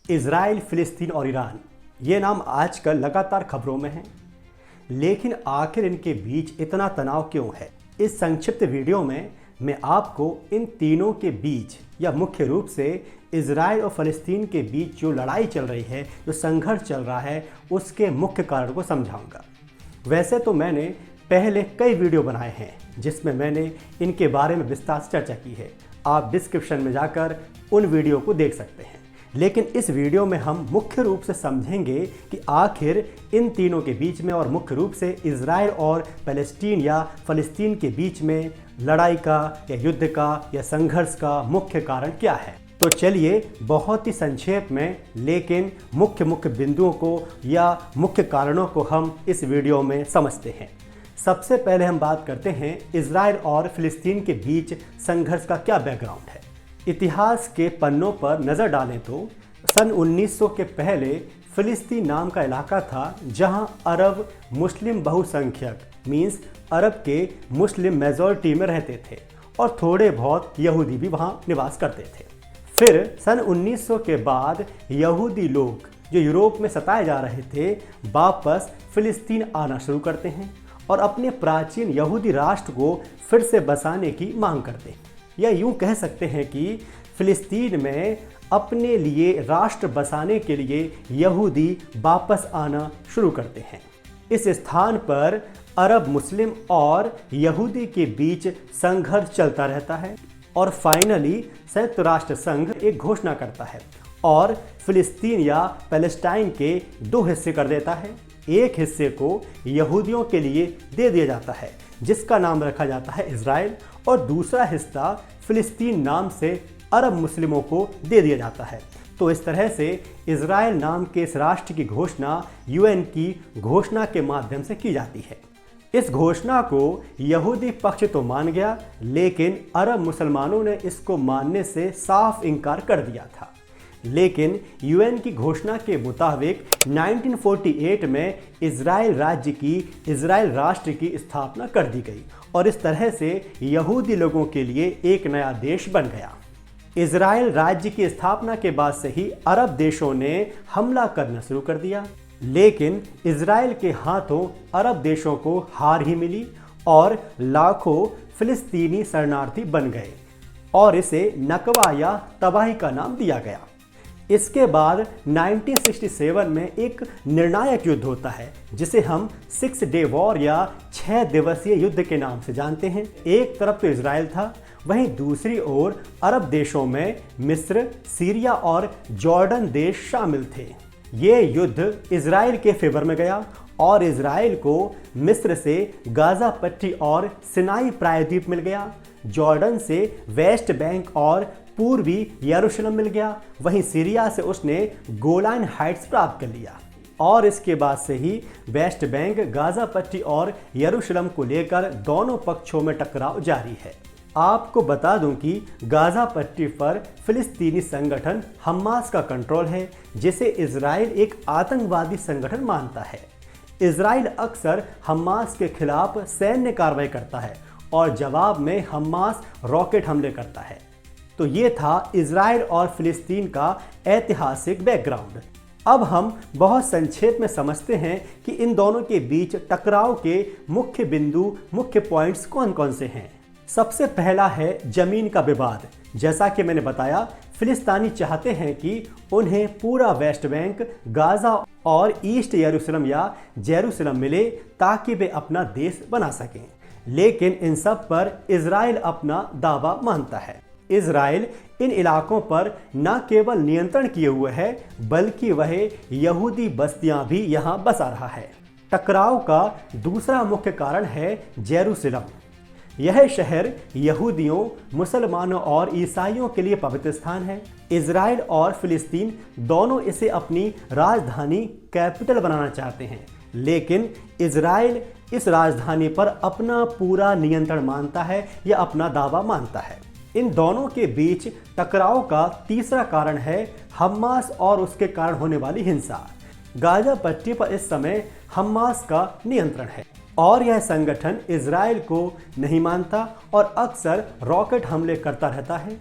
Israel, फ़िलिस्तीन और Iran, ये नाम आजकल लगातार खबरों में हैं। लेकिन आखिर इनके बीच इतना तनाव क्यों है? इस संक्षिप्त वीडियो में मैं आपको इन तीनों के बीच या मुख्य रूप से इज़राइल और फ़लस्तीन के बीच जो लड़ाई चल रही है, जो संघर्ष चल रहा है, उसके मुख्य कारण को समझाऊंगा। वैसे तो मैंने पहले कई वीडियो बनाए हैं जिसमें मैंने इनके बारे में विस्तार से चर्चा की है। आप डिस्क्रिप्शन में जाकर उन वीडियो को देख सकते हैं। लेकिन इस वीडियो में हम मुख्य रूप से समझेंगे कि आखिर इन तीनों के बीच में और मुख्य रूप से इज़राइल और फ़लस्तीन या फ़लस्तीन के बीच में लड़ाई का या युद्ध का या संघर्ष का मुख्य कारण क्या है। तो चलिए बहुत ही संक्षेप में लेकिन मुख्य बिंदुओं को या मुख्य कारणों को हम इस वीडियो में समझते हैं। सबसे पहले हम बात करते हैं इज़राइल और फ़लस्तीन के बीच संघर्ष का क्या बैकग्राउंड है। इतिहास के पन्नों पर नज़र डालें तो सन 1900 के पहले फ़िलिस्तीन नाम का इलाका था जहां अरब मुस्लिम बहुसंख्यक मींस अरब के मुस्लिम मेजॉरिटी में रहते थे और थोड़े बहुत यहूदी भी वहां निवास करते थे। फिर सन 1900 के बाद यहूदी लोग जो यूरोप में सताए जा रहे थे वापस फ़िलिस्तीन आना शुरू करते हैं और अपने प्राचीन यहूदी राष्ट्र को फिर से बसाने की मांग करते हैं। या यूं कह सकते हैं कि फ़िलिस्तीन में अपने लिए राष्ट्र बसाने के लिए यहूदी वापस आना शुरू करते हैं। इस स्थान पर अरब मुस्लिम और यहूदी के बीच संघर्ष चलता रहता है और फाइनली संयुक्त राष्ट्र संघ एक घोषणा करता है और फ़िलिस्तीन या पैलेस्टाइन के दो हिस्से कर देता है। एक हिस्से को यहूदियों के लिए दे दिया जाता है जिसका नाम रखा जाता है इज़राइल और दूसरा हिस्सा फ़िलिस्तीन नाम से अरब मुस्लिमों को दे दिया जाता है। तो इस तरह से इज़राइल नाम के इस राष्ट्र की घोषणा यूएन की घोषणा के माध्यम से की जाती है। इस घोषणा को यहूदी पक्ष तो मान गया लेकिन अरब मुसलमानों ने इसको मानने से साफ इनकार कर दिया था। लेकिन यूएन की घोषणा के मुताबिक 1948 में इज़राइल राज्य की इज़राइल राष्ट्र की स्थापना कर दी गई और इस तरह से यहूदी लोगों के लिए एक नया देश बन गया। इज़राइल राज्य की स्थापना के बाद से ही अरब देशों ने हमला करना शुरू कर दिया, लेकिन इज़राइल के हाथों अरब देशों को हार ही मिली और लाखों फ़िलिस्तीनी शरणार्थी बन गए और इसे नकवा या तबाही का नाम दिया गया। इसके बाद 1967 में एक निर्णायक युद्ध होता है जिसे हम 6 डे वॉर या 6 दिवसीय युद्ध के नाम से जानते हैं। एक तरफ तो इज़राइल था, वहीं दूसरी ओर अरब देशों में मिस्र, सीरिया और जॉर्डन देश शामिल थे। ये युद्ध इज़राइल के फेवर में गया और इज़राइल को मिस्र से गाज़ा पट्टी और सिनाई प्रायद्वीप मिल गया, जॉर्डन से वेस्ट बैंक और पूर्वी यरूशलेम मिल गया, वहीं सीरिया से उसने गोलान हाइट्स प्राप्त कर लिया और इसके बाद से ही वेस्ट बैंक, गाज़ा पट्टी और यरूशलेम को लेकर दोनों पक्षों में टकराव जारी है। आपको बता दूं कि गाज़ा पट्टी पर फ़िलिस्तीनी संगठन हमास का कंट्रोल है जिसे इज़राइल एक आतंकवादी संगठन मानता है। इज़राइल अक्सर हमास के खिलाफ सैन्य कार्रवाई करता है और जवाब में हमास रॉकेट हमले करता है। तो ये था इज़राइल और फ़िलिस्तीन का ऐतिहासिक बैकग्राउंड। अब हम बहुत संक्षेप में समझते हैं कि इन दोनों के बीच टकराव के मुख्य बिंदु, मुख्य पॉइंट्स कौन कौन से हैं। सबसे पहला है ज़मीन का विवाद। जैसा कि मैंने बताया, फ़िलिस्तीनी चाहते हैं कि उन्हें पूरा वेस्ट बैंक, गाज़ा और ईस्ट यरूशलेम या जेरूशलेम मिले ताकि वे अपना देश बना सकें। लेकिन इन सब पर इज़राइल अपना दावा मानता है। इज़राइल इन इलाकों पर न केवल नियंत्रण किए हुए है बल्कि वह यहूदी बस्तियां भी यहां बसा रहा है। टकराव का दूसरा मुख्य कारण है जेरूशलेम। यह शहर यहूदियों, मुसलमानों और ईसाइयों के लिए पवित्र स्थान है। इज़राइल और फ़िलिस्तीन दोनों इसे अपनी राजधानी कैपिटल बनाना चाहते हैं, लेकिन इज़राइल इस राजधानी पर अपना पूरा नियंत्रण मानता है या अपना दावा मानता है। इन दोनों के बीच टकराव का तीसरा कारण है हमास और उसके कारण होने वाली हिंसा। गाज़ा पट्टी पर इस समय हमास का नियंत्रण है और यह संगठन इज़राइल को नहीं मानता और अक्सर रॉकेट हमले करता रहता है।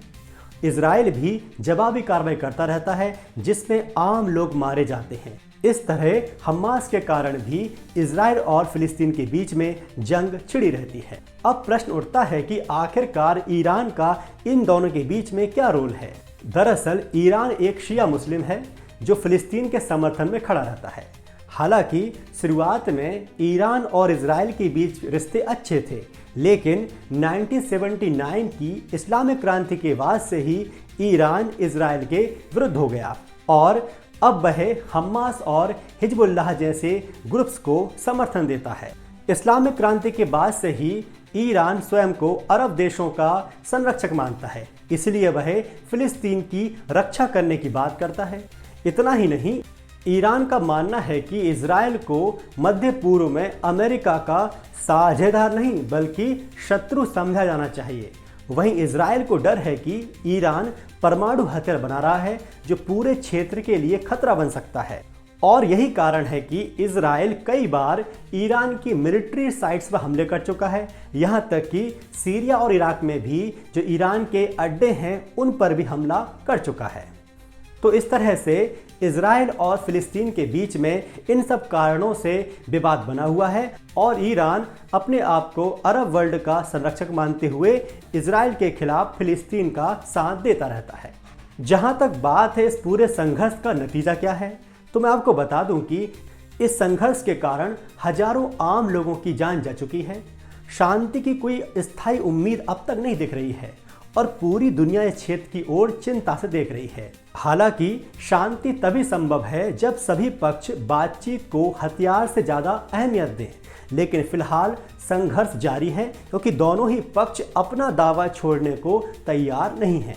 इजराइल भी जवाबी कार्रवाई करता रहता है जिसमें आम लोग मारे जाते हैं। इस तरह हमास के कारण भी इजराइल और फिलिस्तीन के बीच में जंग छिड़ी रहती है। अब प्रश्न उठता है कि आखिरकार ईरान का इन दोनों के बीच में क्या रोल है। दरअसल ईरान एक शिया मुस्लिम है जो फिलिस्तीन के समर्थन में खड़ा रहता है। हालांकि शुरुआत में ईरान और इजराइल के बीच रिश्ते अच्छे थे, लेकिन 1979 की इस्लामिक क्रांति के बाद से ही ईरान इजराइल के विरुद्ध हो गया और अब वह हमास और हिजबुल्लाह जैसे ग्रुप्स को समर्थन देता है। इस्लामिक क्रांति के बाद से ही ईरान स्वयं को अरब देशों का संरक्षक मानता है, इसलिए वह फिलिस्तीन की रक्षा करने की बात करता है। इतना ही नहीं, ईरान का मानना है कि इजराइल को मध्य पूर्व में अमेरिका का साझेदार नहीं बल्कि शत्रु समझा जाना चाहिए। वहीं इजराइल को डर है कि ईरान परमाणु हथियार बना रहा है जो पूरे क्षेत्र के लिए खतरा बन सकता है और यही कारण है कि इजराइल कई बार ईरान की मिलिट्री साइट्स पर हमले कर चुका है। यहाँ तक कि सीरिया और इराक में भी जो ईरान के अड्डे हैं उन पर भी हमला कर चुका है। तो इस तरह से इजराइल और फिलिस्तीन के बीच में इन सब कारणों से विवाद बना हुआ है और ईरान अपने आप को अरब वर्ल्ड का संरक्षक मानते हुए इजराइल के खिलाफ फिलिस्तीन का साथ देता रहता है। जहां तक बात है इस पूरे संघर्ष का नतीजा क्या है, तो मैं आपको बता दूं कि इस संघर्ष के कारण हजारों आम लोगों की जान जा चुकी है। शांति की कोई स्थायी उम्मीद अब तक नहीं दिख रही है और पूरी दुनिया इस क्षेत्र की ओर चिंता से देख रही है। हालांकि शांति तभी संभव है जब सभी पक्ष बातचीत को हथियार से ज्यादा अहमियत दें, लेकिन फिलहाल संघर्ष जारी है क्योंकि दोनों ही पक्ष अपना दावा छोड़ने को तैयार नहीं हैं।